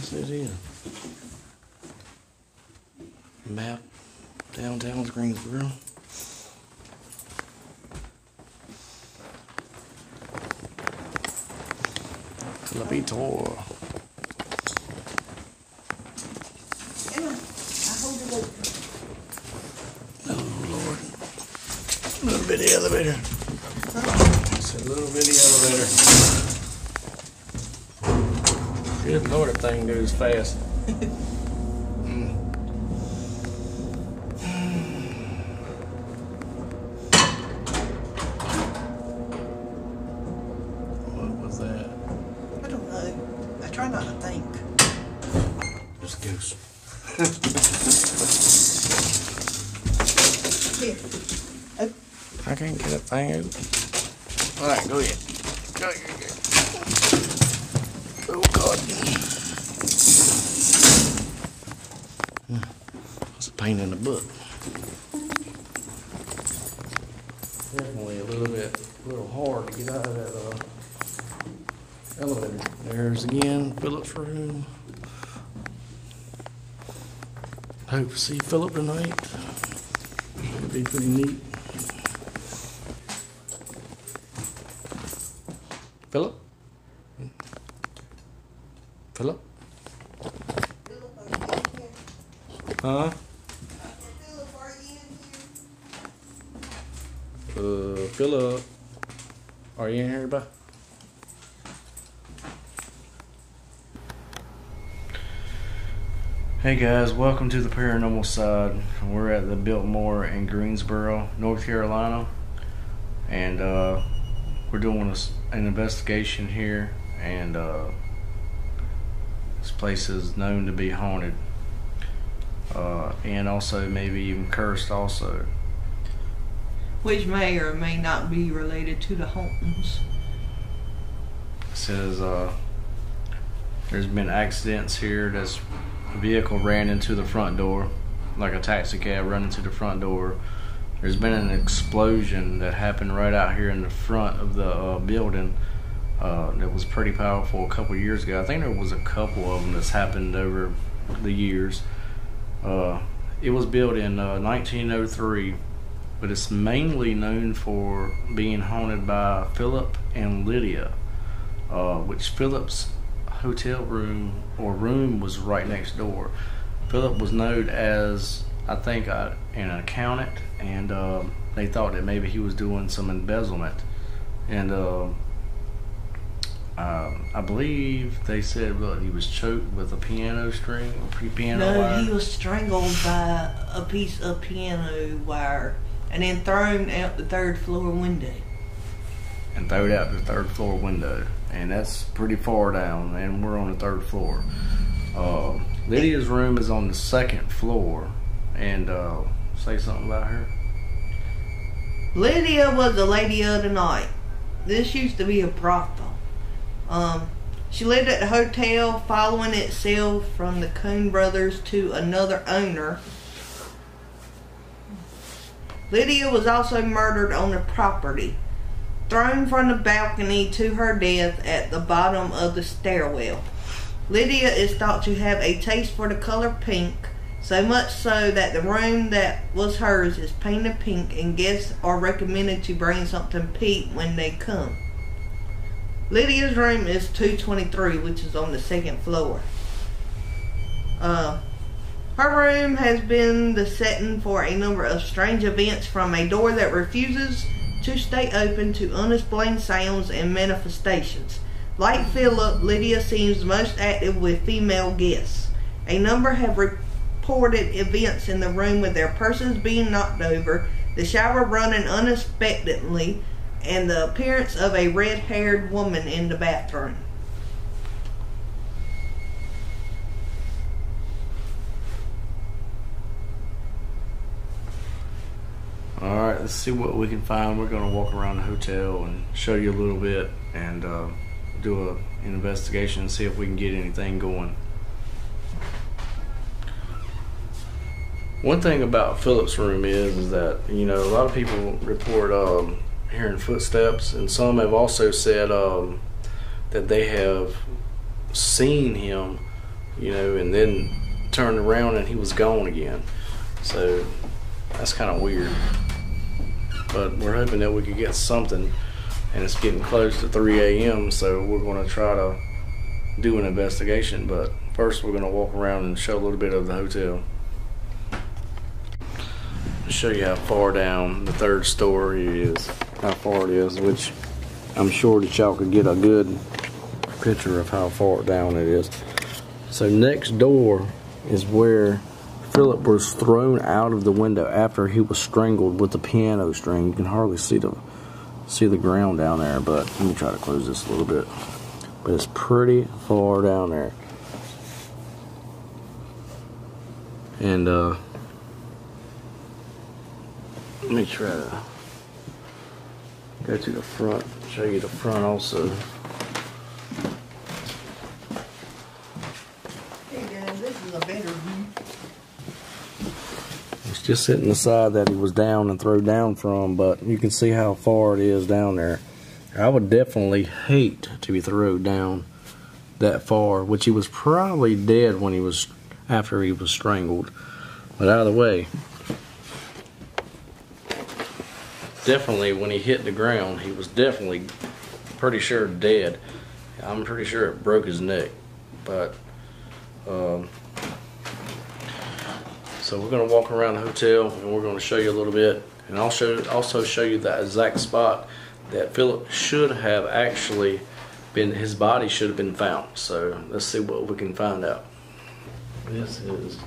What's this here? Map. Downtown's Greensboro. Biltmore. Oh Lord. Little bitty elevator. It's a little bitty elevator. Good Lord, that thing goes fast. What was that? I don't know. I try not to think. Just goose. Here. Oh. I can't get that thing out. Alright, go ahead. Go. Oh God. It's a pain in the butt. Definitely a little hard to get out of that elevator. There's again Philip's room. Hope to see Philip tonight. It'd be pretty neat. Philip? Philip? Huh? Philip, are you in here, bud? Hey guys, welcome to the Paranormal Side. We're at the Biltmore in Greensboro, North Carolina, and we're doing an investigation here, and this place is known to be haunted, and also maybe even cursed also. Which may or may not be related to the hauntings. It says there's been accidents here. A vehicle ran into the front door, like a taxi cab running into the front door. There's been an explosion that happened right out here in the front of the building that was pretty powerful a couple years ago. I think there was a couple of them that's happened over the years. It was built in 1903, but it's mainly known for being haunted by Philip and Lydia, which Philip's hotel room was right next door. Philip was known as, I think, an accountant, and they thought that maybe he was doing some embezzlement, and I believe they said he was choked with a piano string or piano wire. No, he was strangled by a piece of piano wire and then thrown out the third floor window. And thrown out the third floor window. And that's pretty far down, and we're on the third floor. Lydia's room is on the second floor. And say something about her. Lydia was the lady of the night. This used to be a brothel. She lived at the hotel, following its sale from the Coen brothers to another owner. Lydia was also murdered on the property, thrown from the balcony to her death at the bottom of the stairwell. Lydia is thought to have a taste for the color pink, so much so that the room that was hers is painted pink, and guests are recommended to bring something pink when they come. Lydia's room is 223, which is on the second floor. Her room has been the setting for a number of strange events, from a door that refuses to stay open to unexplained sounds and manifestations. Like Philip, Lydia seems most active with female guests. A number have reported events in the room with their persons being knocked over, the shower running unexpectedly, and the appearance of a red-haired woman in the bathroom. Alright, let's see what we can find. We're going to walk around the hotel and show you a little bit, and do an investigation and see if we can get anything going. One thing about Philip's room is that, you know, a lot of people report hearing footsteps, and some have also said that they have seen him you know, and then turned around and he was gone again. So that's kind of weird. But we're hoping that we could get something, and it's getting close to 3 a.m. so we're going to try to do an investigation. But first we're going to walk around and show a little bit of the hotel. Show you how far down the 3rd story is, how far it is, which I'm sure that y'all could get a good picture of how far down it is. So next door is where Philip was thrown out of the window after he was strangled with the piano string. You can hardly see the ground down there, but let me try to close this a little bit. But it's pretty far down there. And let me try to go to the front, show you the front also. Hey guys, this is a better view. It's just hitting the side that he was down and thrown down from, but you can see how far it is down there. I would definitely hate to be thrown down that far, which he was probably dead when after he was strangled. But either way, definitely when he hit the ground, he was definitely pretty sure dead. I'm pretty sure it broke his neck. But so we're going to walk around the hotel and we're going to show you a little bit, and I'll also show you the exact spot that Philip should have actually been, his body should have been found. So let's see what we can find out. This is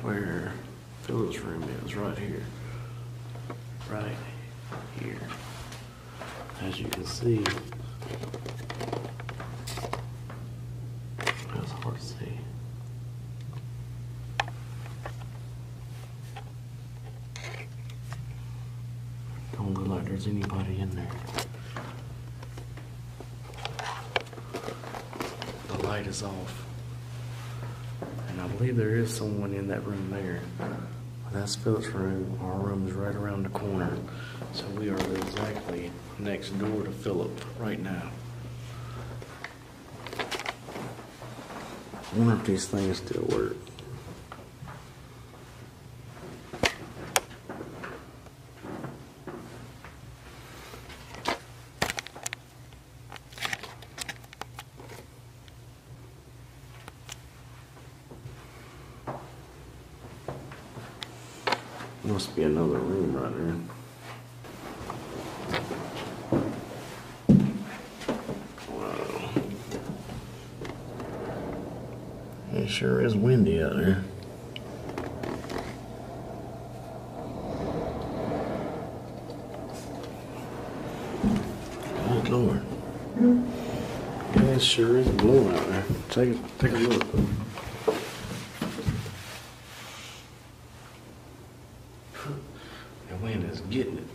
where Philip's room is, right here. Right here. As you can see, it's hard to see. Don't look like there's anybody in there. The light is off. And I believe there is someone in that room there. That's Philip's room. Our room is right around the corner. So we are exactly next door to Philip right now. I wonder if these things still work. Must be another room right there. Wow. It sure is windy out there. Good Lord. Yeah, it sure is blowing out there. Take a look. The wind is getting it.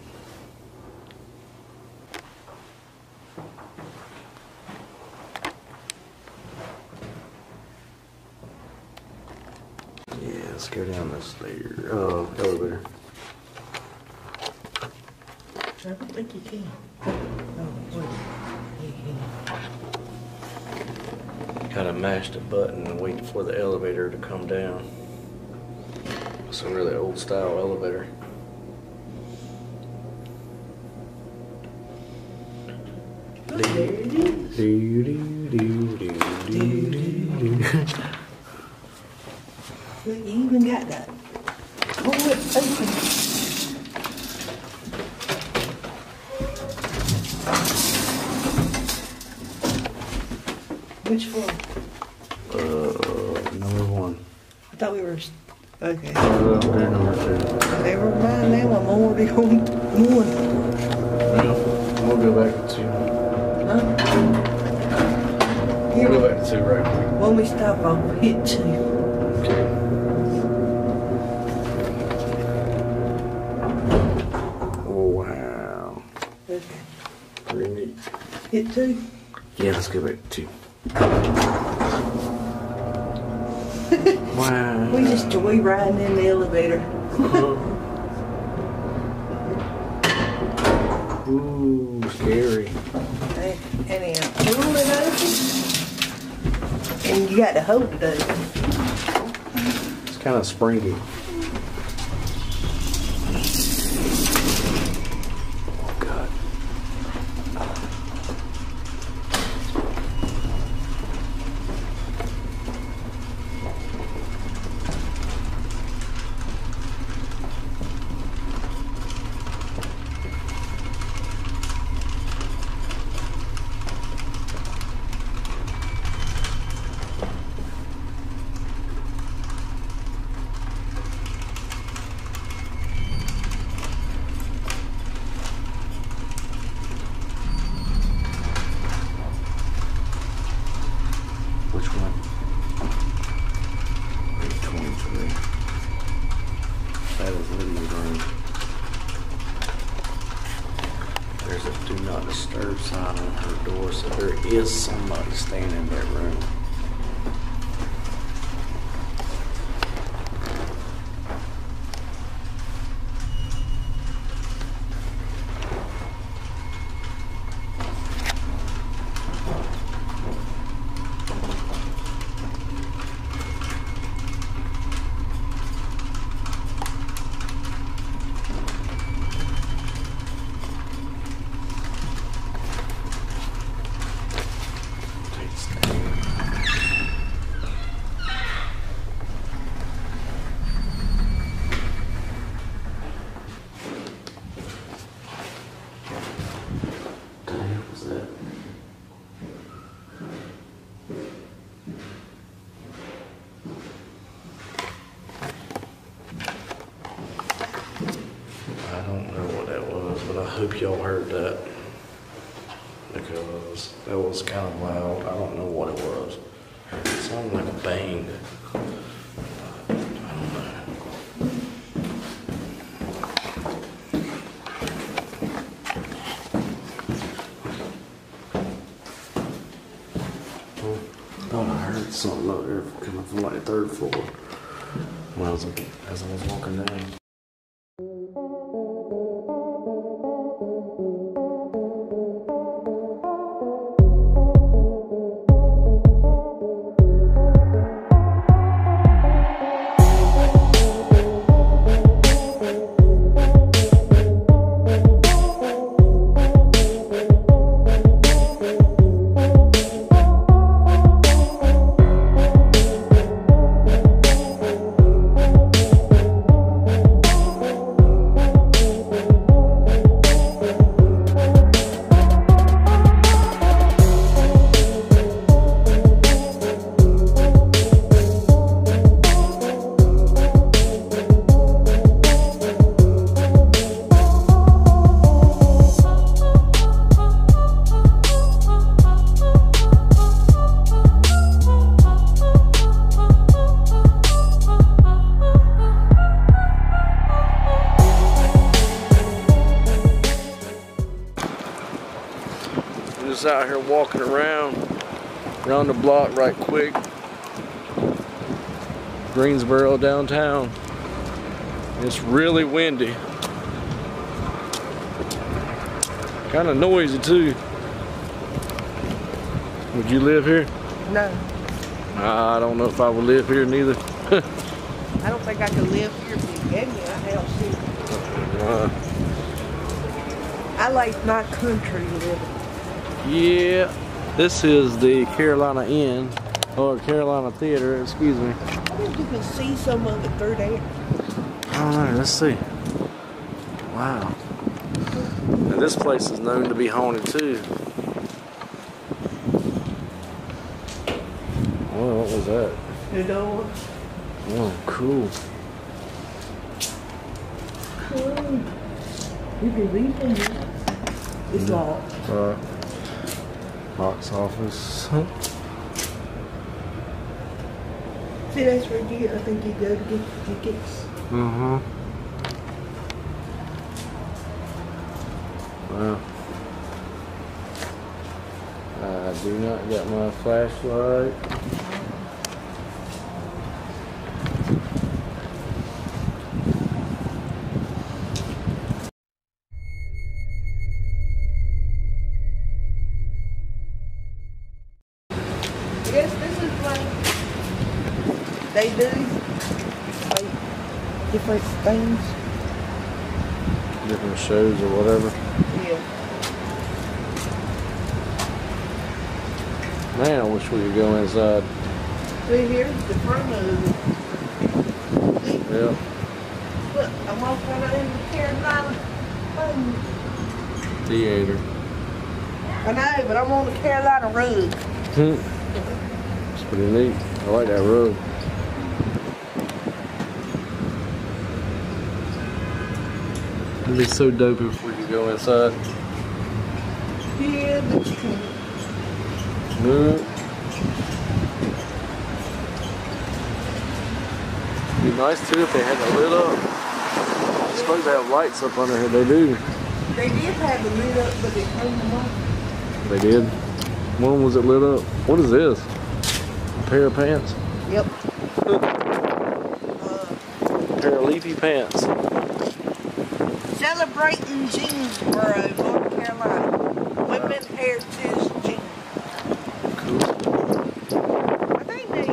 Yeah, let's go down this elevator. I don't think you can. Oh, wait. Gotta mash the button and wait for the elevator to come down. It's a really old style elevator. Oh, there it is. Look, you even got that. Oh, it's open. Which floor? Number 1. I thought we were. Okay. There, number 2. Never mind now, I'm already on 1. Well, we'll go back to 2. Huh? Here, We'll go back to 2 right quick. when we stop, I'll hit 2. Okay. Oh, wow. Okay. Pretty neat. Hit 2. Yeah, let's go back to 2. Wow. We just joy riding in the elevator. Ooh, scary. Anyhow, pull it open and You got to hope it does. It's kind of springy. Oh God. Which one? 823. That is Lydia's room. There's a do not disturb sign on her door, so there is somebody staying in that room. I hope y'all heard that, because that was kind of loud. I don't know what it was. It sounded like a bang. I don't know. I thought I heard something up there coming from like the third floor when as I was walking down. Just out here walking around the block right quick. Greensboro downtown. It's really windy. Kind of noisy too. Would you live here? No. I don't know if I would live here neither. I don't think I could live here if you gave me a house here. I like my country living. Yeah, this is the Carolina Inn, or Carolina Theater, excuse me. I think you can see some of it through there. I don't know, let's see. Wow. And this place is known to be haunted too. Well, what was that? The door. Oh, cool. You can leave in here. It's locked. Box office. See, that's where I think you go to get tickets. Mm-hmm. Wow. I do not got my flashlight. Yes, this is like they do like different things. Different shows or whatever. Yeah. Man, I wish we could go inside. See, here's the front of it. See? Yeah. Look, I'm all kind of in the Carolina Theater. I know, but I'm on the Carolina rug. It's pretty neat. I like that rug. It'd be so dope if we could go inside. Yeah, that's cool. It'd be nice too if they had it lit up. They're supposed to have lights up under here. They do. They did have it lit up, but they turned them off. They did. When was it lit up? What is this? A pair of pants? Yep. A pair of leafy pants. Celebrating Greensboro, North Carolina. Women Heritage Jeans. Cool. I think they.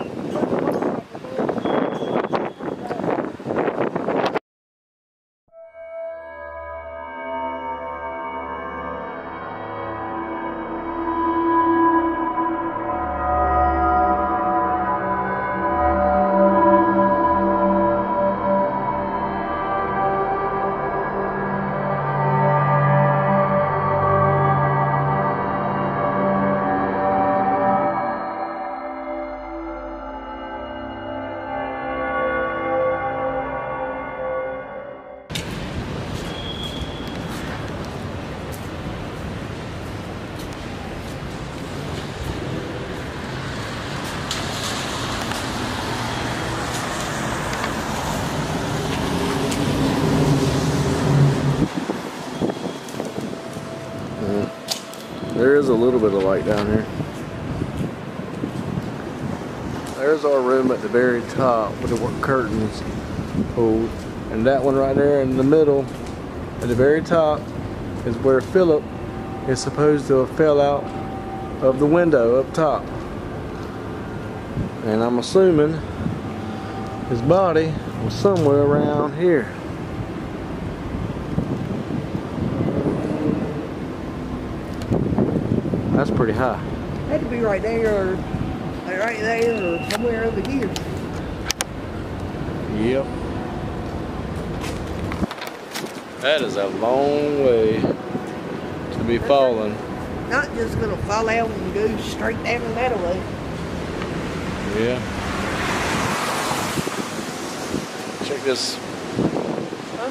There is a little bit of light down here. There's our room at the very top with the curtains pulled. And that one right there in the middle, at the very top, is where Philip is supposed to have fell out of the window up top. And I'm assuming his body was somewhere around here. That's pretty high. Had to be right there, or right there, or somewhere over here. Yep. That is a long way to be falling. Not just gonna fall out and go straight down that way. Yeah. Check this. Huh?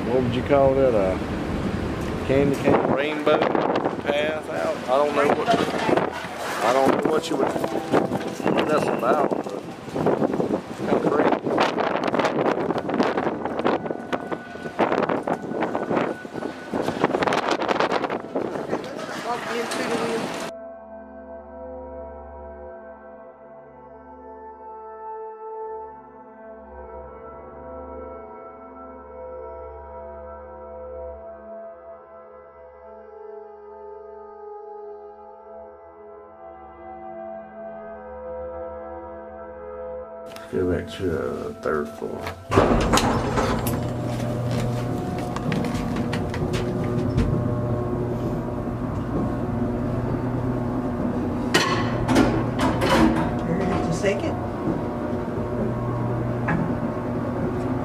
What would you call that? A candy cane rainbow path out? I don't know what you would. That's about. But it's kind of crazy. Walk into the wind. Go back to the third floor. Here's the second.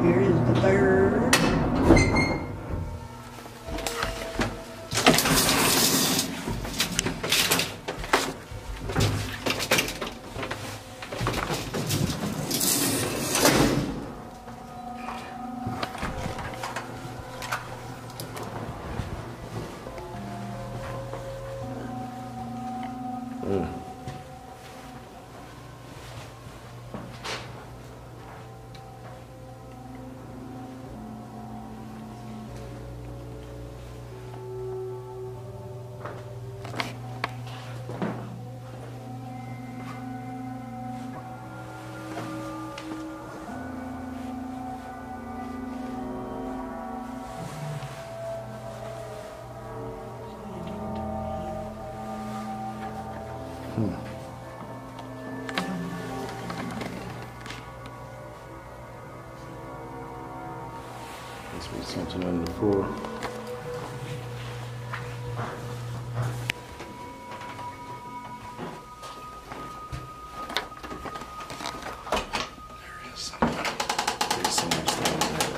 Here is the third. Must be something on the floor. There is something. There's so much thing in there.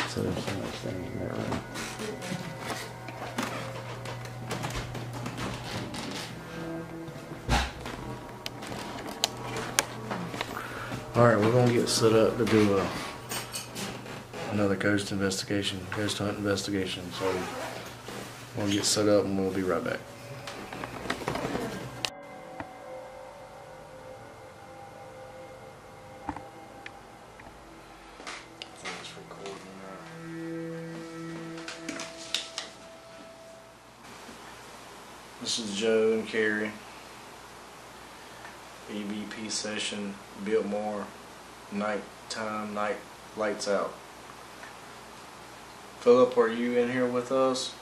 So there's so much thing in there. Alright, we're gonna get set up to do another ghost hunt investigation. So we'll get set up and we'll be right back. This is Joe and Carrie. EVP session, Biltmore, nighttime, lights out. Philip, are you in here with us?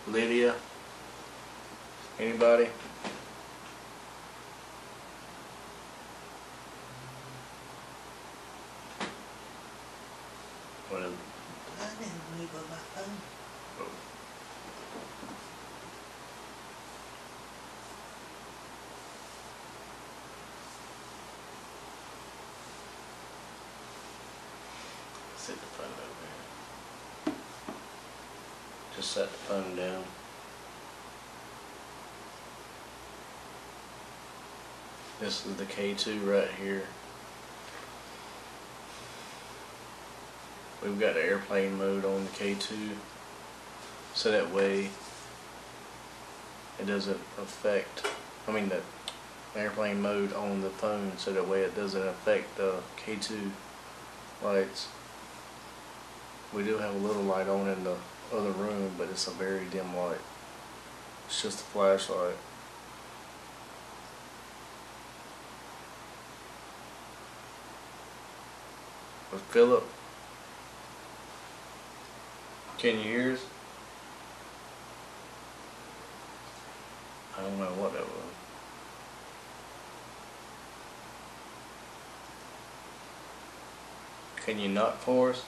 Lydia? Anybody? What is it? I didn't leave my phone. Set the phone over here. Just set the phone down. This is the K2 right here. We've got airplane mode on the K2, so that way it doesn't affect, the airplane mode on the phone, so that way it doesn't affect the K2 lights. We do have a little light on in the other room, but it's a very dim light. It's just a flashlight. But Philip, can you hear us? I don't know what that was. Can you knock for us?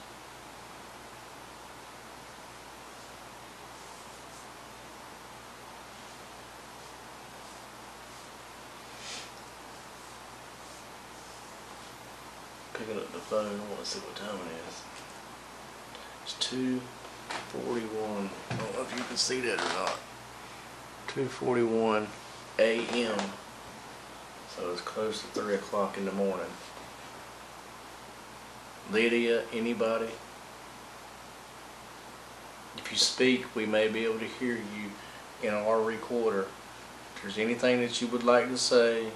Picking up the phone, I want to see what time it is. It's 2:41. I don't know if you can see that or not. 2:41 a.m. So it's close to 3 o'clock in the morning. Lydia, anybody? If you speak, we may be able to hear you in our recorder. If there's anything that you would like to say,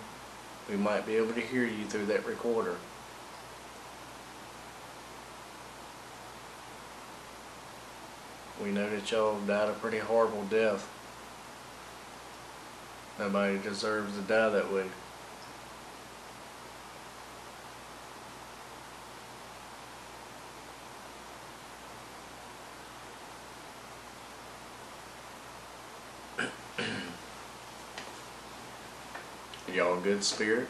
we might be able to hear you through that recorder. We know that y'all died a pretty horrible death. Nobody deserves to die that way. Y'all a good spirit?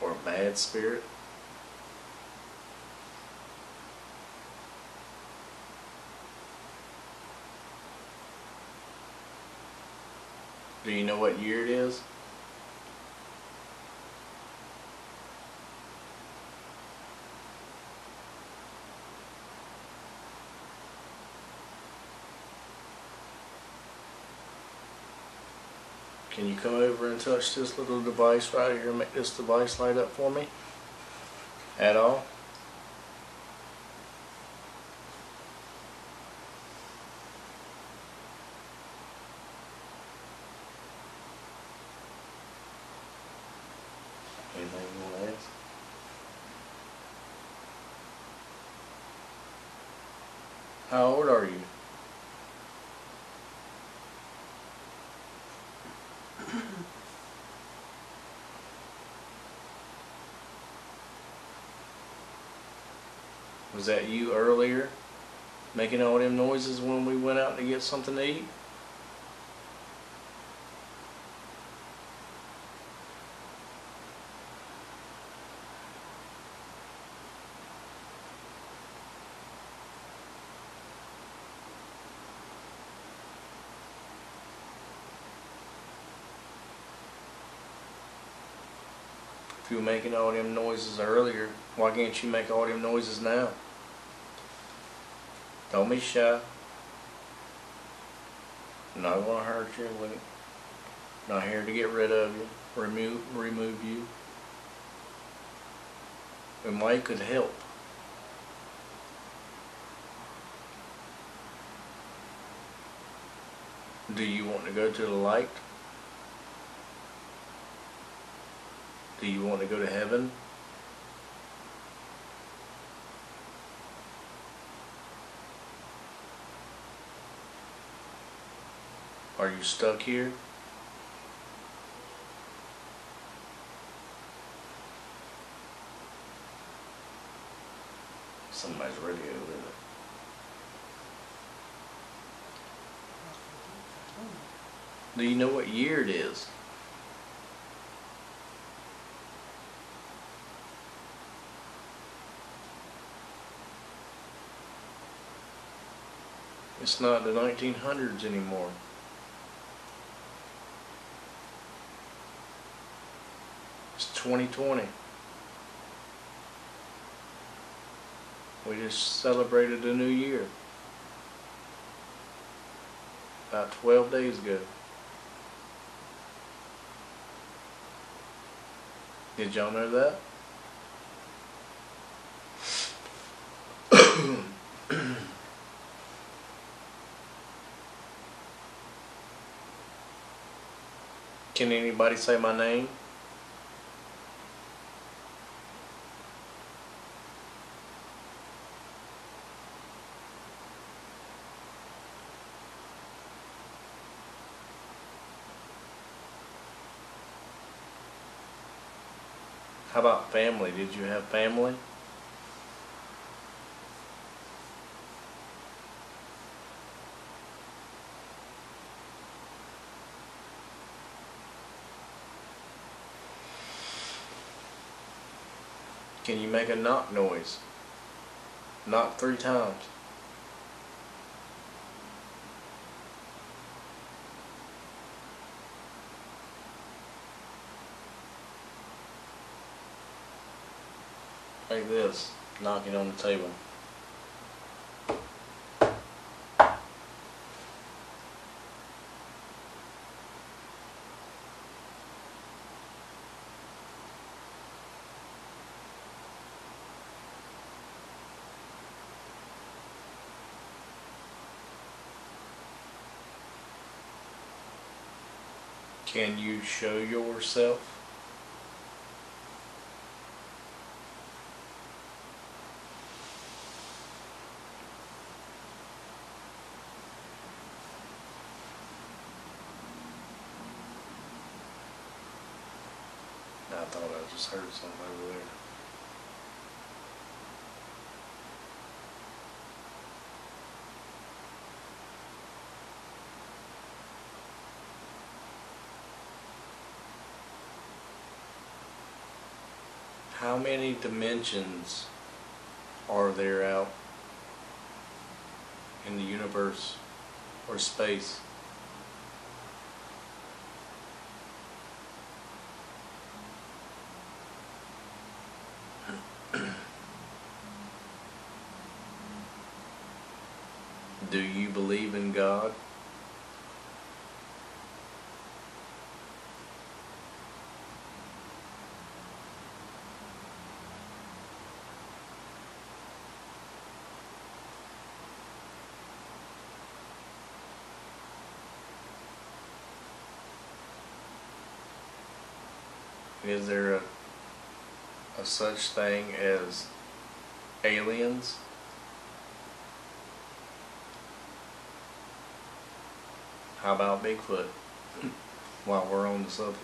Or a bad spirit? Do you know what year it is? Can you come over and touch this little device right here and make this device light up for me? At all? Anything you want to ask? How old are you? Was that you earlier? Making all them noises when we went out to get something to eat? If you were making all them noises earlier, why can't you make all them noises now? Don't be shy. Not gonna hurt you. Not here to get rid of you, remove you. We might could help. Do you want to go to the light? Do you want to go to heaven? Are you stuck here? Somebody's radio, isn't it? Do you know what year it is? It's not the 1900s anymore. It's 2020. We just celebrated the new year. About 12 days ago. Did y'all know that? Can anybody say my name? How about family? Did you have family? Can you make a knock noise? Knock 3 times. Like this, knocking on the table. Can you show yourself? I thought I just heard something over there. How many dimensions are there out in the universe or space? Do you believe in God? Is there a such thing as aliens? How about Bigfoot? While we're on the subject.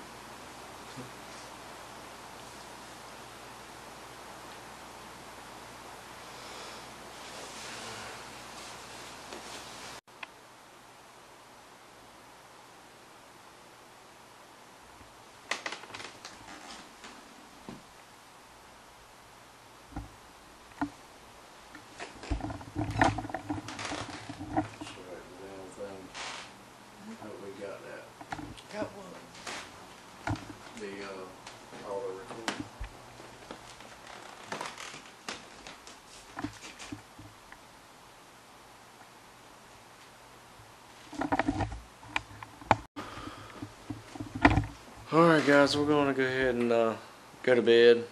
Alright guys, we're going to go ahead and go to bed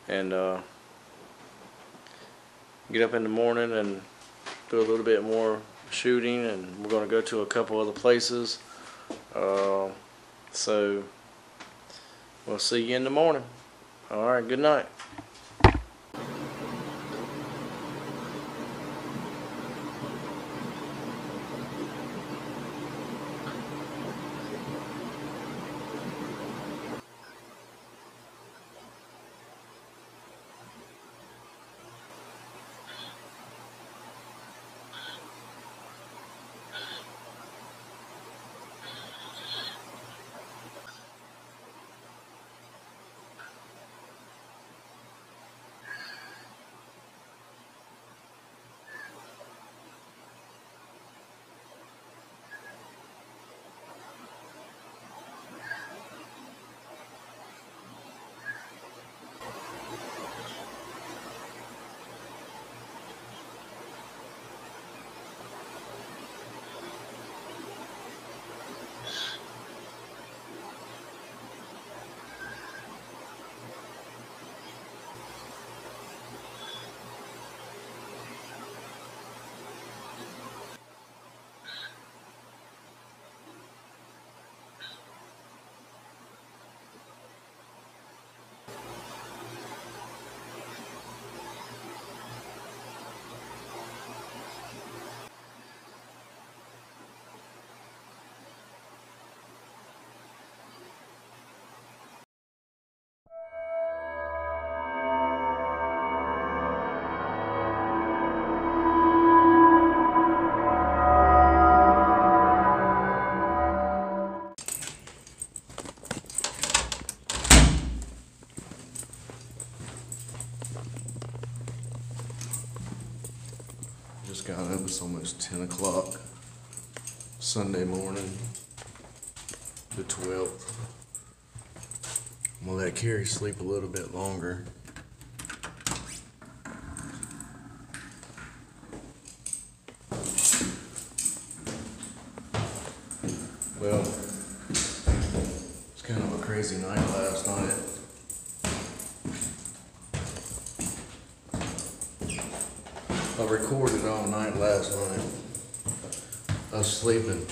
and get up in the morning and do a little bit more shooting, and we're going to go to a couple other places. So we'll see you in the morning. Alright, good night. Just got up, it's almost 10 o'clock, Sunday morning, the 12th. I'm gonna let Carrie sleep a little bit longer. Well, it's kind of a crazy night last night. I recorded all night last night. I was sleeping.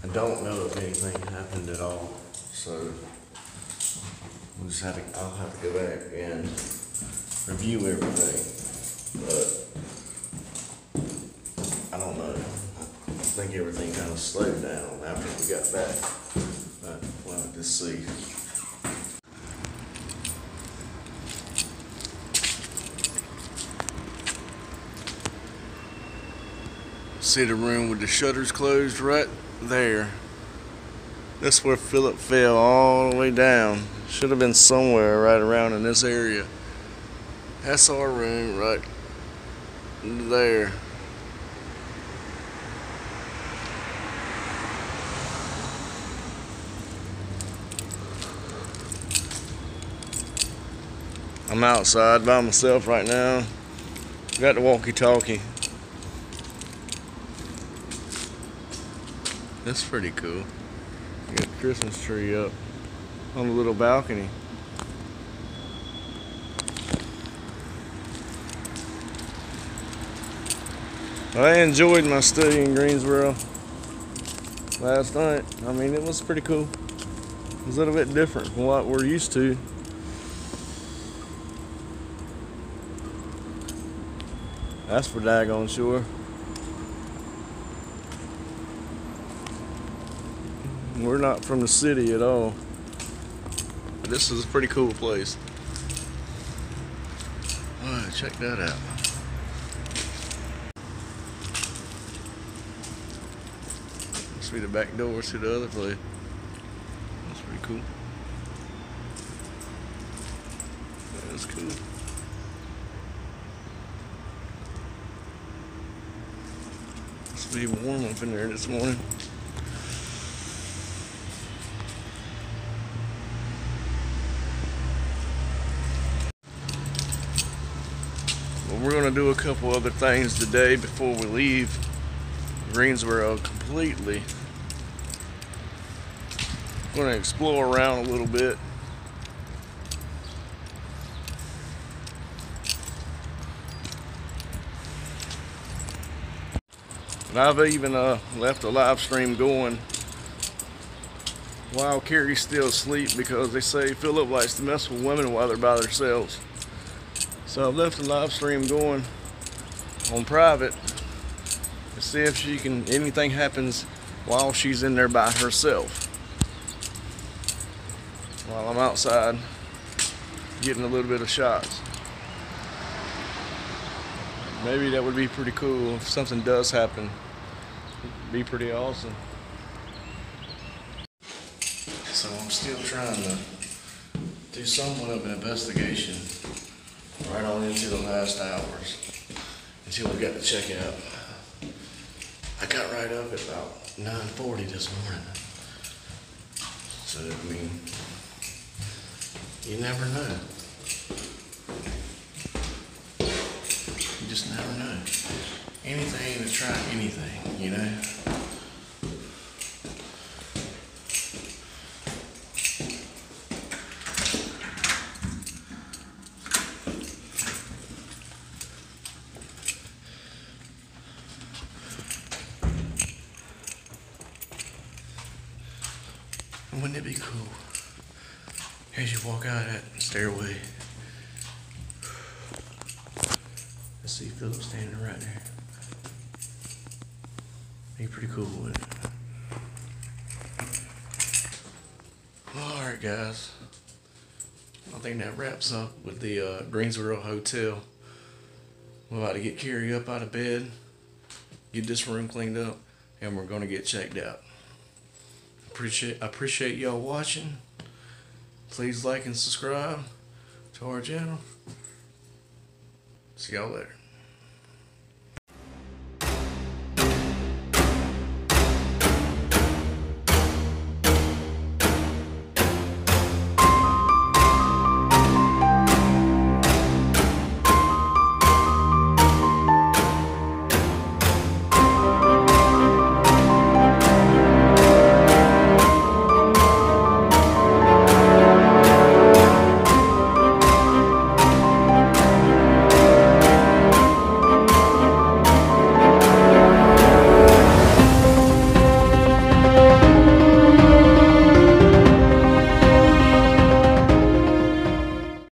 I don't know if anything happened at all. So I'll have to go back and review everything. But I don't know. I think everything kind of slowed down after we got back. But we'll have to see. See the room with the shutters closed right there. That's where Philip fell all the way down. Should have been somewhere right around in this area. That's our room right there. I'm outside by myself right now. Got the walkie-talkie. That's pretty cool. Got the Christmas tree up on the little balcony. I enjoyed my stay in Greensboro last night. I mean, it was pretty cool. It was a little bit different from what we're used to. That's for daggone sure. We're not from the city at all. But this is a pretty cool place. Alright, check that out. Must be the back door to the other place. That's pretty cool. That's cool. Must be warm up in there this morning. We're going to do a couple other things today before we leave Greensboro completely. I'm gonna explore around a little bit. And I've even left a live stream going while Carrie's still asleep, because they say Philip likes to mess with women while they're by themselves. So I've left the live stream going on private to see if anything happens while she's in there by herself, while I'm outside getting a little bit of shots. Maybe that would be pretty cool if something does happen. It'd be pretty awesome. So I'm still trying to do somewhat of an investigation right on into the last hours until we got to check out. I got right up at about 9:40 this morning. So, I mean, you never know. You just never know. Anything to try anything, you know? Wouldn't it be cool as you walk out that stairway to see Philip standing right there? Be pretty cool, wouldn't it? Alright guys, I think that wraps up with the Greensboro Hotel. We're about to get Carrie up out of bed, get this room cleaned up, and we're gonna get checked out. I appreciate y'all watching. Please like and subscribe to our channel. See y'all later.